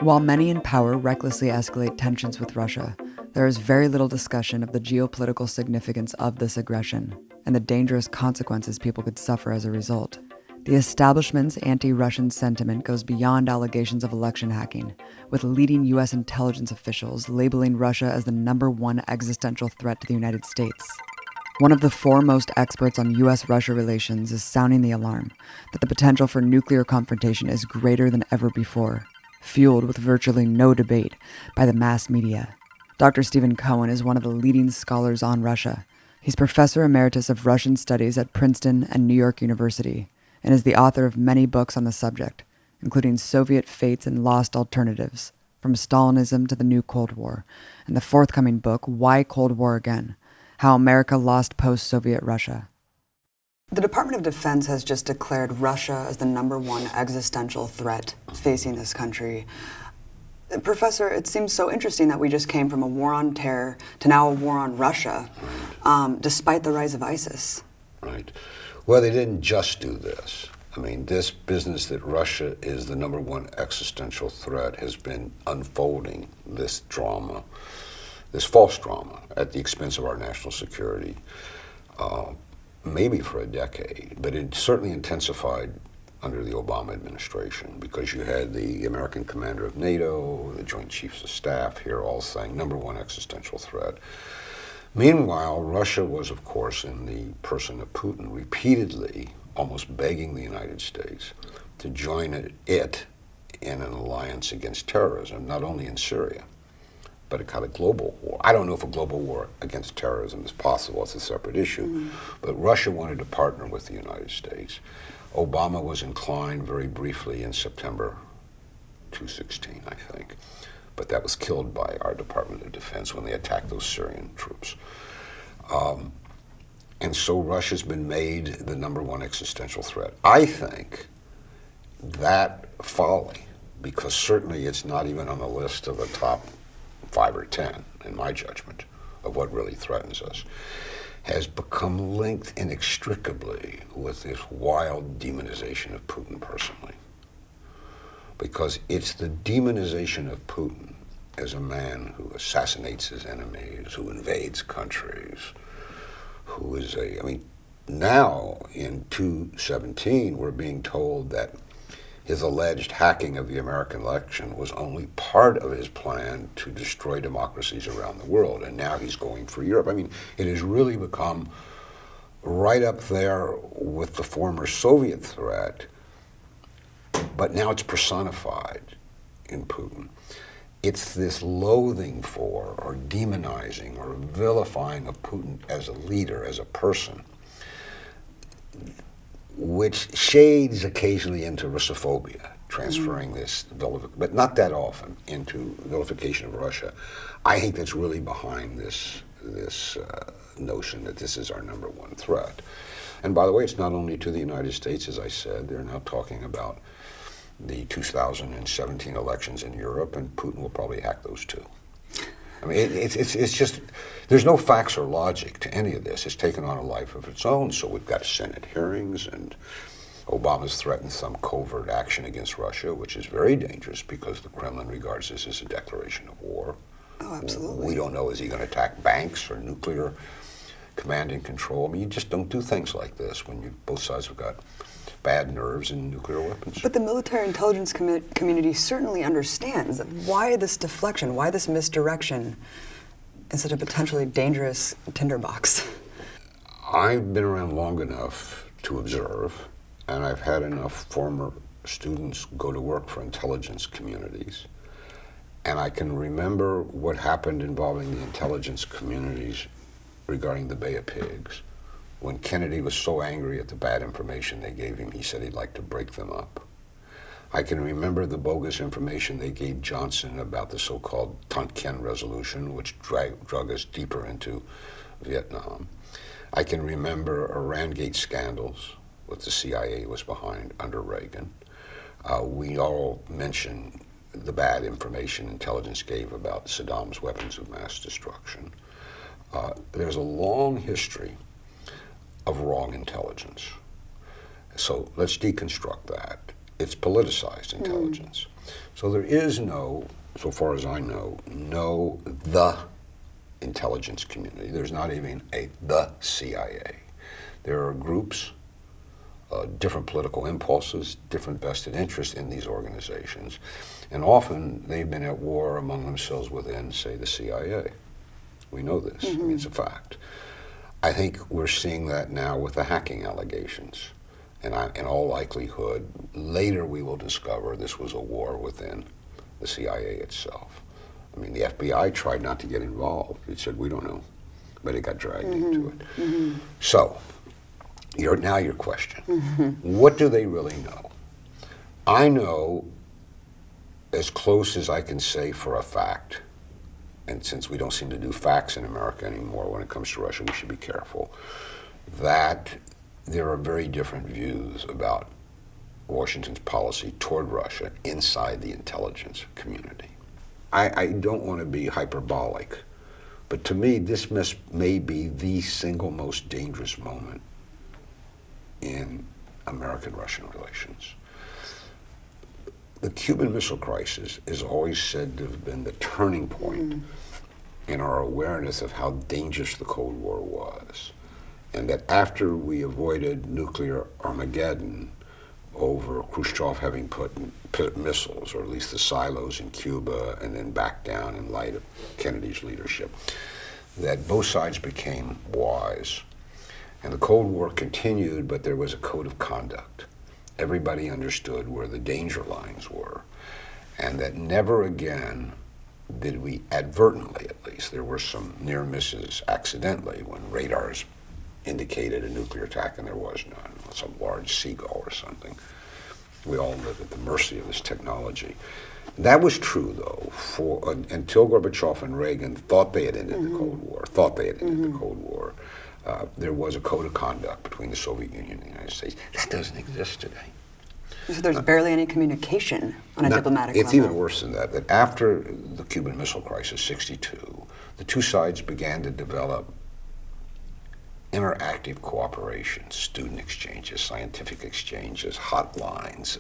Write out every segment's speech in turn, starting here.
While many in power recklessly escalate tensions with Russia, there is very little discussion of the geopolitical significance of this aggression and the dangerous consequences people could suffer as a result. The establishment's anti-Russian sentiment goes beyond allegations of election hacking, with leading U.S. intelligence officials labeling Russia as the #1 existential threat to the United States. One of the foremost experts on U.S.-Russia relations is sounding the alarm that the potential for nuclear confrontation is greater than ever before, fueled with virtually no debate by the mass media. Dr. Stephen Cohen is one of the leading scholars on Russia. He's Professor Emeritus of Russian Studies at Princeton and New York University, and is the author of many books on the subject, including Soviet Fates and Lost Alternatives, From Stalinism to the New Cold War, and the forthcoming book, Why Cold War Again? How America Lost Post-Soviet Russia. The Department of Defense has just declared Russia as the #1 existential threat facing this country. Professor, it seems so interesting that we just came from a war on terror to now a war on Russia, despite the rise of ISIS. Right. Well, they didn't just do this. I mean, this business that Russia is the #1 existential threat has been unfolding this drama, this false drama, at the expense of our national security, maybe for a decade, but it certainly intensified under the Obama administration, because you had the American commander of NATO, the Joint Chiefs of Staff here all saying #1 existential threat. Meanwhile, Russia was, of course, in the person of Putin, repeatedly almost begging the United States to join it in an alliance against terrorism, not only in Syria, but a kind of global war. I don't know if a global war against terrorism is possible. It's a separate issue. But Russia wanted to partner with the United States. Obama was inclined very briefly in September 2016, I think. But that was killed by our Department of Defense when they attacked those Syrian troops. And so Russia's been made the #1 existential threat. I think that folly, because certainly it's not even on the list of the top 5 or 10, in my judgment, of what really threatens us, has become linked inextricably with this wild demonization of Putin personally. Because it's the demonization of Putin as a man who assassinates his enemies, who invades countries, who is I mean, now in 2017, we're being told that his alleged hacking of the American election was only part of his plan to destroy democracies around the world, and now he's going for Europe. I mean, it has really become right up there with the former Soviet threat, but now it's personified in Putin. It's this loathing for, or demonizing, or vilifying of Putin as a leader, as a person, which shades occasionally into Russophobia, transferring this, but not that often, into vilification of Russia. I think that's really behind this notion that this is our #1 threat. And by the way, it's not only to the United States, as I said. They're now talking about the 2017 elections in Europe, and Putin will probably hack those too. I mean, it's just, there's no facts or logic to any of this. It's taken on a life of its own. So we've got Senate hearings, and Obama's threatened some covert action against Russia, which is very dangerous because the Kremlin regards this as a declaration of war. Oh, absolutely. We don't know, is he going to attack banks or nuclear command and control? I mean, you just don't do things like this when both sides have got bad nerves and nuclear weapons. But the military intelligence community certainly understands that why this deflection, why this misdirection is such a potentially dangerous tinderbox. I've been around long enough to observe, and I've had enough former students go to work for intelligence communities, and I can remember what happened involving the intelligence communities regarding the Bay of Pigs. When Kennedy was so angry at the bad information they gave him, he said he'd like to break them up. I can remember the bogus information they gave Johnson about the so-called Tonkin resolution, which drug us deeper into Vietnam. I can remember Irangate scandals, what the CIA was behind under Reagan. We all mention the bad information intelligence gave about Saddam's weapons of mass destruction. There's a long history of wrong intelligence. So let's deconstruct that. it's politicized intelligence. So there is no, so far as I know, the intelligence community. There's not even the CIA. There are groups, different political impulses, different vested interests in these organizations, and often they've been at war among themselves within, say, the CIA. We know this. I mean, it's a fact. I think we're seeing that now with the hacking allegations. And in all likelihood, later we will discover this was a war within the CIA itself. I mean, the FBI tried not to get involved. It said, we don't know, but it got dragged into it. So, now your question. What do they really know? I know, as close as I can say for a fact, and since we don't seem to do facts in America anymore when it comes to Russia, we should be careful, that there are very different views about Washington's policy toward Russia inside the intelligence community. I don't want to be hyperbolic, but to me, this may be the single most dangerous moment in American-Russian relations. The Cuban Missile Crisis is always said to have been the turning point in our awareness of how dangerous the Cold War was. And that after we avoided nuclear Armageddon over Khrushchev having put missiles, or at least the silos in Cuba, and then back down in light of Kennedy's leadership, that both sides became wise. And the Cold War continued, but there was a code of conduct. Everybody understood where the danger lines were, and that never again did we, advertently at least, there were some near misses accidentally when radars indicated a nuclear attack and there was none, some large seagull or something. We all live at the mercy of this technology. That was true, though, until Gorbachev and Reagan thought they had ended the Cold War, there was a code of conduct between the Soviet Union and the United States. That doesn't exist today. So there's barely any communication on a diplomatic level. It's even worse than that, that after the Cuban Missile Crisis, '62, the two sides began to develop interactive cooperation, student exchanges, scientific exchanges, hotlines,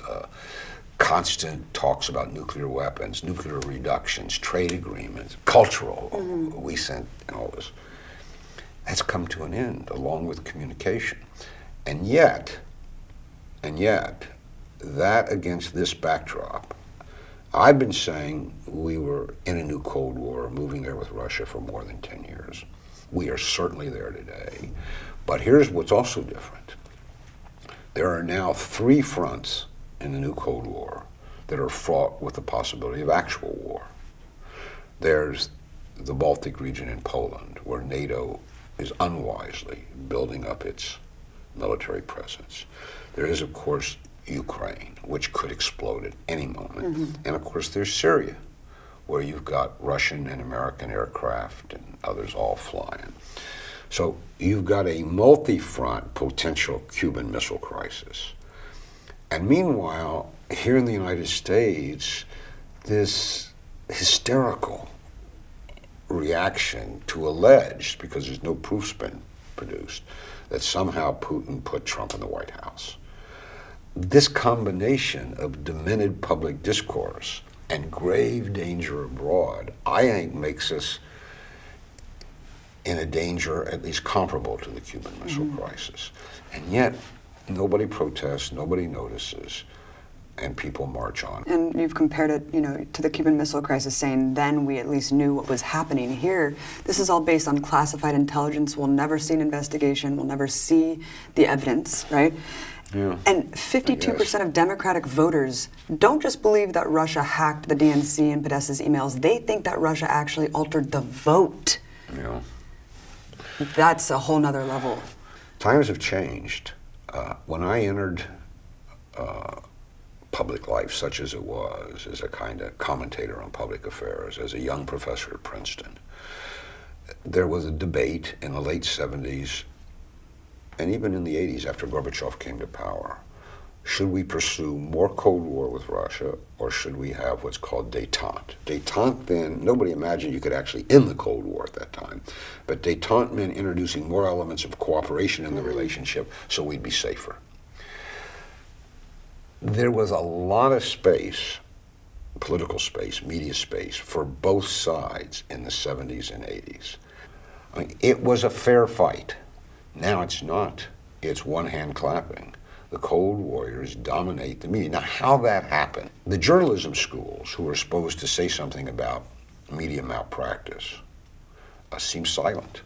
constant talks about nuclear weapons, nuclear reductions, trade agreements, cultural, we sent, and all this. That's come to an end, along with communication. And yet, that against this backdrop, I've been saying we were in a new Cold War, moving there with Russia for more than 10 years. We are certainly there today. But here's what's also different. There are now 3 fronts in the new Cold War that are fraught with the possibility of actual war. There's the Baltic region in Poland, where NATO is unwisely building up its military presence. There is, of course, Ukraine, which could explode at any moment. And of course, there's Syria, where you've got Russian and American aircraft and others all flying. So you've got a multi-front potential Cuban Missile Crisis. And meanwhile, here in the United States, this hysterical reaction to alleged, because there's no proof's been produced, that somehow Putin put Trump in the White House. This combination of demented public discourse and grave danger abroad, I think, makes us in a danger at least comparable to the Cuban Missile Crisis. And yet, nobody protests, nobody notices, and people march on. And you've compared it, to the Cuban Missile Crisis, saying then we at least knew what was happening. Here, this is all based on classified intelligence. We'll never see an investigation. We'll never see the evidence, right? Yeah, and 52% of Democratic voters don't just believe that Russia hacked the DNC and Podesta's emails. They think that Russia actually altered the vote. Yeah. That's a whole nother level. Times have changed. When I entered public life, such as it was, as a kind of commentator on public affairs, as a young professor at Princeton, there was a debate in the late 70s and even in the 80s after Gorbachev came to power. Should we pursue more Cold War with Russia, or should we have what's called détente? Détente then, nobody imagined you could actually end the Cold War at that time, but détente meant introducing more elements of cooperation in the relationship so we'd be safer. there was a lot of space, political space, media space, for both sides in the 70s and 80s. I mean, it was a fair fight. Now it's not. It's one hand clapping. The Cold Warriors dominate the media. Now, how that happened, the journalism schools who were supposed to say something about media malpractice seem silent.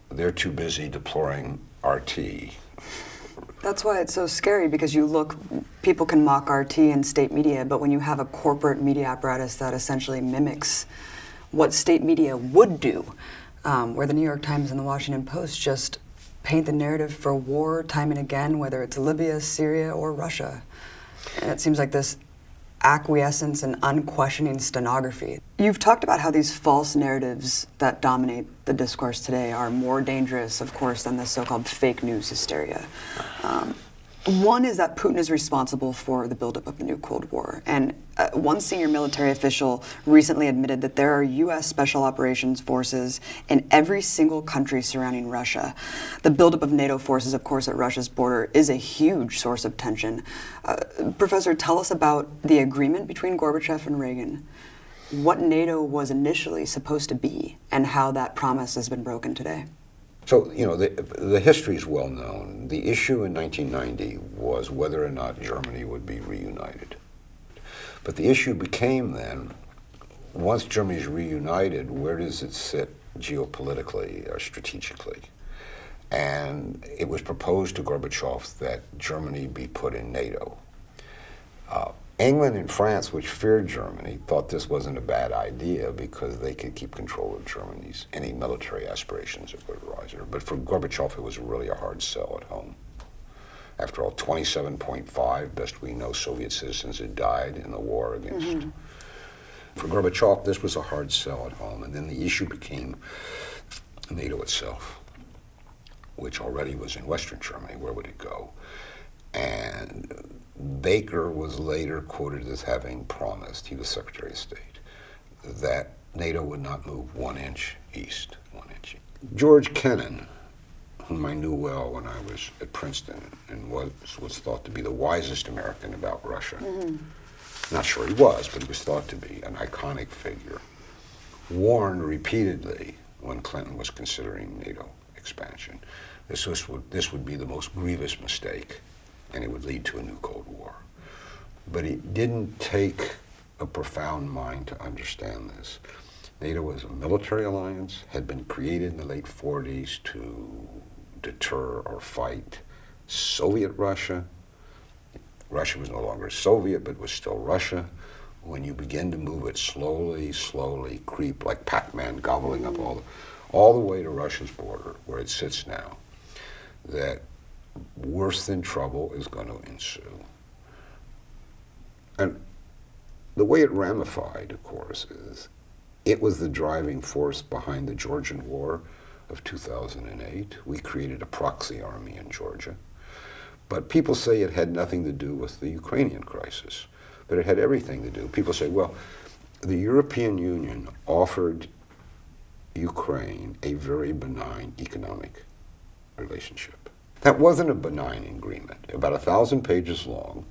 They're too busy deploring RT. That's why it's so scary, because people can mock RT and state media, but when you have a corporate media apparatus that essentially mimics what state media would do, where the New York Times and the Washington Post just paint the narrative for war time and again, whether it's Libya, Syria, or Russia. And it seems like this acquiescence and unquestioning stenography. You've talked about how these false narratives that dominate the discourse today are more dangerous, of course, than the so-called fake news hysteria. One is that Putin is responsible for the buildup of the new Cold War. And one senior military official recently admitted that there are U.S. Special Operations Forces in every single country surrounding Russia. The buildup of NATO forces, of course, at Russia's border is a huge source of tension. Professor, tell us about the agreement between Gorbachev and Reagan, what NATO was initially supposed to be, and how that promise has been broken today. So, you know, the history is well known. The issue in 1990 was whether or not Germany would be reunited. But the issue became then, once Germany is reunited, where does it sit geopolitically or strategically? And it was proposed to Gorbachev that Germany be put in NATO. England and France, which feared Germany, thought this wasn't a bad idea because they could keep control of Germany's any military aspirations that would arise there. But for Gorbachev, it was really a hard sell at home. After all, 27.5, best we know, Soviet citizens had died in the war against. Mm-hmm. For Gorbachev, this was a hard sell at home. And then the issue became NATO itself, which already was in Western Germany. Where would it go? And Baker was later quoted as having promised, he was Secretary of State, that NATO would not move 1 inch east, 1 inch. George Kennan, whom I knew well when I was at Princeton and was thought to be the wisest American about Russia. Mm-hmm. Not sure he was, but he was thought to be an iconic figure, warned repeatedly when Clinton was considering NATO expansion. This would be the most grievous mistake, and it would lead to a new Cold War. But it didn't take a profound mind to understand this. NATO was a military alliance, had been created in the late 40s to deter or fight Soviet Russia. Russia was no longer Soviet, but was still Russia. When you begin to move it slowly creep like Pac-Man, gobbling up all the way to Russia's border, where it sits now, that worse than trouble is going to ensue. And the way it ramified, of course, is it was the driving force behind the Georgian War of 2008. We created a proxy army in Georgia. But people say it had nothing to do with the Ukrainian crisis, but it had everything to do. People say, well, the European Union offered Ukraine a very benign economic relationship. That wasn't a benign agreement, about 1,000 pages long,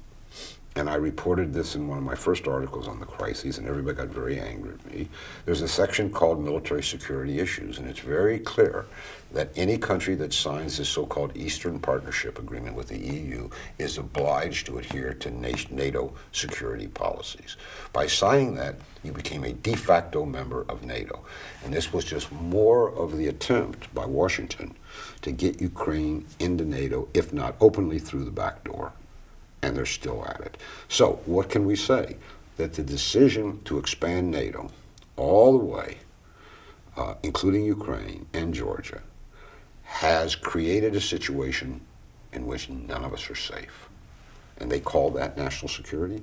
and I reported this in one of my first articles on the crises, and everybody got very angry at me. There's a section called Military Security Issues, and it's very clear that any country that signs this so-called Eastern Partnership Agreement with the EU is obliged to adhere to NATO security policies. By signing that, you became a de facto member of NATO. And this was just more of the attempt by Washington to get Ukraine into NATO, if not openly through the back door. And they're still at it. So what can we say? That the decision to expand NATO all the way, including Ukraine and Georgia, has created a situation in which none of us are safe. And they call that national security.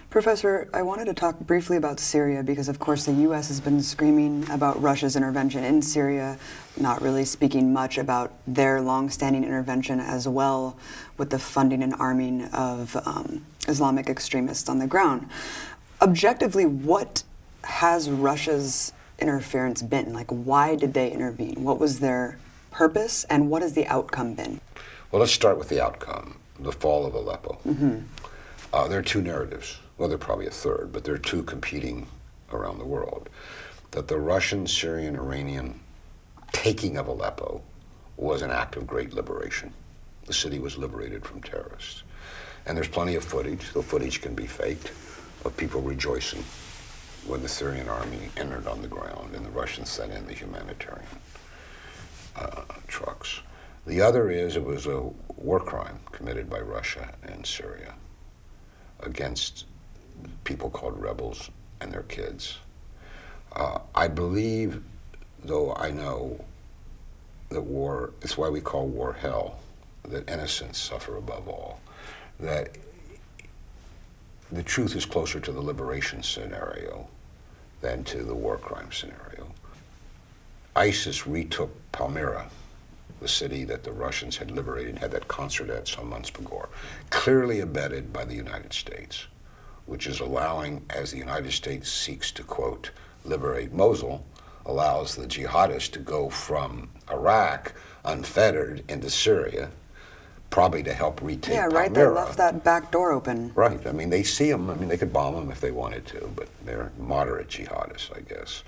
Professor, I wanted to talk briefly about Syria because, of course, the U.S. has been screaming about Russia's intervention in Syria, not really speaking much about their longstanding intervention as well with the funding and arming of Islamic extremists on the ground. Objectively, what has Russia's interference been? Like, why did they intervene? What was their purpose, and what has the outcome been? Well, let's start with the outcome. the fall of Aleppo. There are two narratives. Well, there are probably a third, but there are two competing around the world. That the Russian, Syrian, Iranian taking of Aleppo was an act of great liberation. The city was liberated from terrorists. And there's plenty of footage, the footage can be faked, of people rejoicing when the Syrian army entered on the ground and the Russians sent in the humanitarian trucks. The other is it was a war crime committed by Russia and Syria against people called rebels and their kids. I believe, though I know that war, it's why we call war hell, that innocents suffer above all, that the truth is closer to the liberation scenario than to the war crime scenario. ISIS retook Palmyra, the city that the Russians had liberated, had that concert at some months before, clearly abetted by the United States, which is allowing, as the United States seeks to, quote, liberate Mosul, allows the jihadists to go from Iraq unfettered into Syria, probably to help retake Palmyra. Yeah, right, they left that back door open. Right, I mean, they see them, I mean, they could bomb them if they wanted to, but they're moderate jihadists, I guess.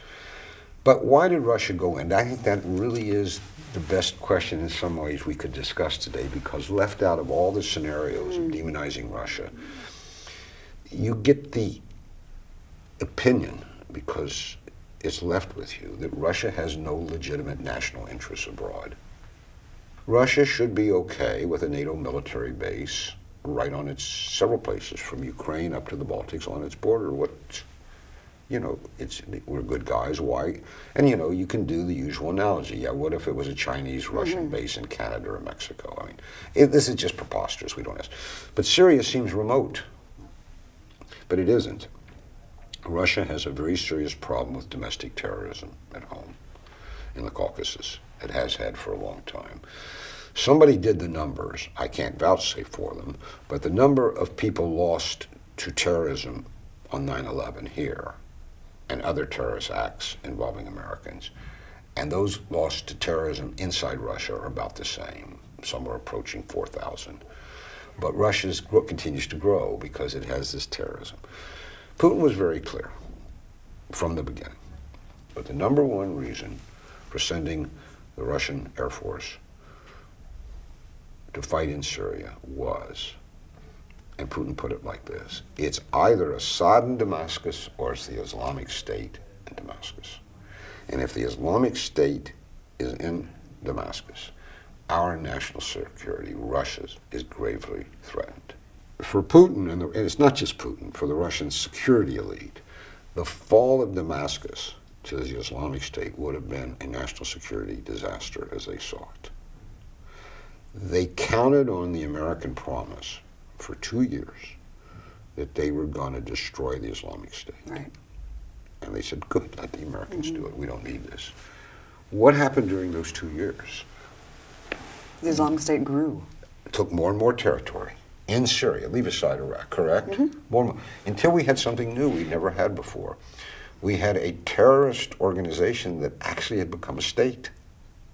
But why did Russia go in? I think that really is the best question in some ways we could discuss today, because left out of all the scenarios of demonizing Russia, you get the opinion, because it's left with you, that Russia has no legitimate national interests abroad. Russia should be okay with a NATO military base right on its several places, from Ukraine up to the Baltics on its border. What, you know, we're good guys, why? And you know, you can do the usual analogy. Yeah, what if it was a Chinese-Russian base in Canada or Mexico? I mean, this is just preposterous, we don't ask. But Syria seems remote, but it isn't. Russia has a very serious problem with domestic terrorism at home in the Caucasus. It has had for a long time. Somebody did the numbers, I can't vouch for them, but the number of people lost to terrorism on 9/11 here and other terrorist acts involving Americans, and those lost to terrorism inside Russia are about the same, somewhere approaching 4,000. But Russia continues to grow because it has this terrorism. Putin was very clear from the beginning. But the number one reason for sending the Russian Air Force to fight in Syria was, and Putin put it like this, it's either Assad in Damascus or it's the Islamic State in Damascus. And if the Islamic State is in Damascus, our national security, Russia's, is gravely threatened. For Putin, and it's not just Putin, for the Russian security elite, the fall of Damascus to the Islamic State would have been a national security disaster as they saw it. They counted on the American promise for 2 years that they were going to destroy the Islamic State. Right. And they said, good, let the Americans do it. We don't need this. What happened during those 2 years? The Islamic State grew. It took more and more territory in Syria, leave aside Iraq, correct? More and more, until we had something new we never had before. We had a terrorist organization that actually had become a state.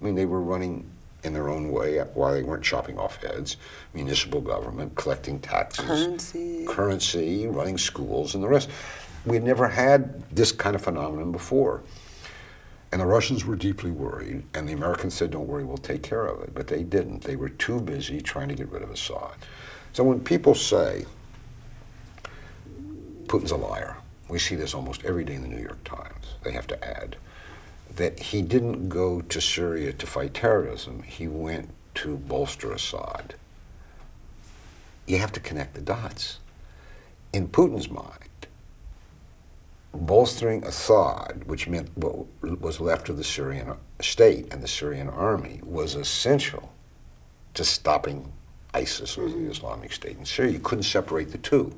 I mean, they were running in their own way while they weren't chopping off heads. Municipal government, collecting taxes. Currency, running schools, and the rest. We had never had this kind of phenomenon before. And the Russians were deeply worried, and the Americans said, don't worry, we'll take care of it. But they didn't. They were too busy trying to get rid of Assad. So when people say Putin's a liar, we see this almost every day in the New York Times, they have to add that he didn't go to Syria to fight terrorism, he went to bolster Assad. You have to connect the dots. In Putin's mind, bolstering Assad, which meant what was left of the Syrian state and the Syrian army, was essential to stopping ISIS or the Islamic State in Syria. You couldn't separate the two.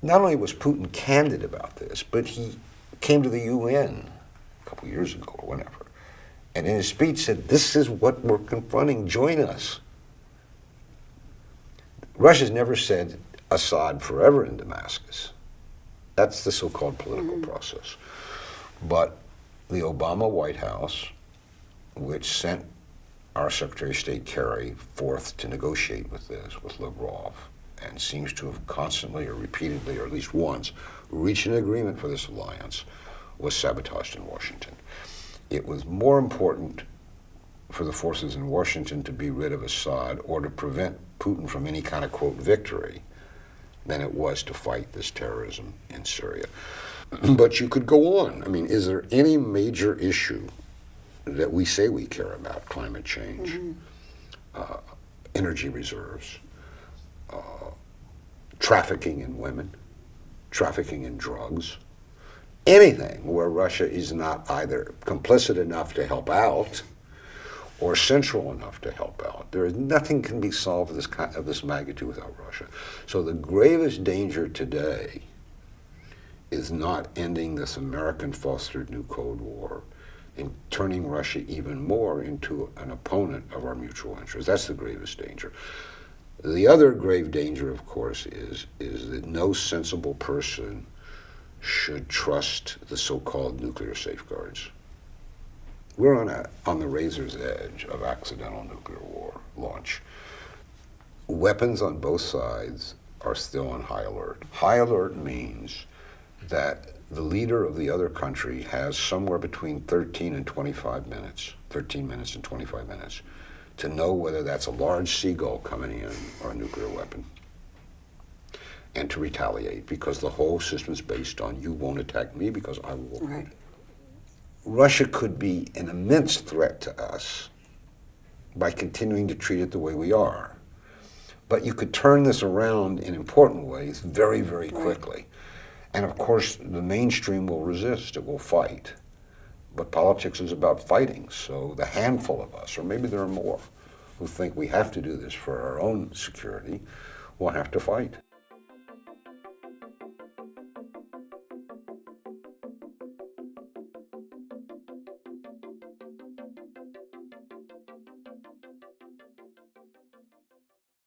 Not only was Putin candid about this, but he came to the UN a couple years ago or whenever, and in his speech said, this is what we're confronting, join us. Russia's never said Assad forever in Damascus. That's the so-called political process. But the Obama White House, which sent our Secretary of State Kerry forth to negotiate with Lavrov, and seems to have constantly or repeatedly, or at least once, reached an agreement for this alliance, was sabotaged in Washington. It was more important for the forces in Washington to be rid of Assad or to prevent Putin from any kind of, quote, victory than it was to fight this terrorism in Syria. But you could go on. I mean, is there any major issue that we say we care about? Climate change, energy reserves, trafficking in women, trafficking in drugs, anything where Russia is not either complicit enough to help out or central enough to help out. There is nothing can be solved of this magnitude without Russia. So the gravest danger today is not ending this American-fostered new Cold War and turning Russia even more into an opponent of our mutual interests. That's the gravest danger. The other grave danger, of course, is that no sensible person should trust the so-called nuclear safeguards. We're on the razor's edge of accidental nuclear war launch. Weapons on both sides are still on high alert. High alert means that the leader of the other country has somewhere between 13 and 25 minutes, 13 minutes and 25 minutes, to know whether that's a large seagull coming in or a nuclear weapon, and to retaliate, because the whole system is based on you won't attack me because I will. Right. Russia could be an immense threat to us by continuing to treat it the way we are. But you could turn this around in important ways very, very quickly. And of course, the mainstream will resist, it will fight. But politics is about fighting, so the handful of us, or maybe there are more, who think we have to do this for our own security, will have to fight.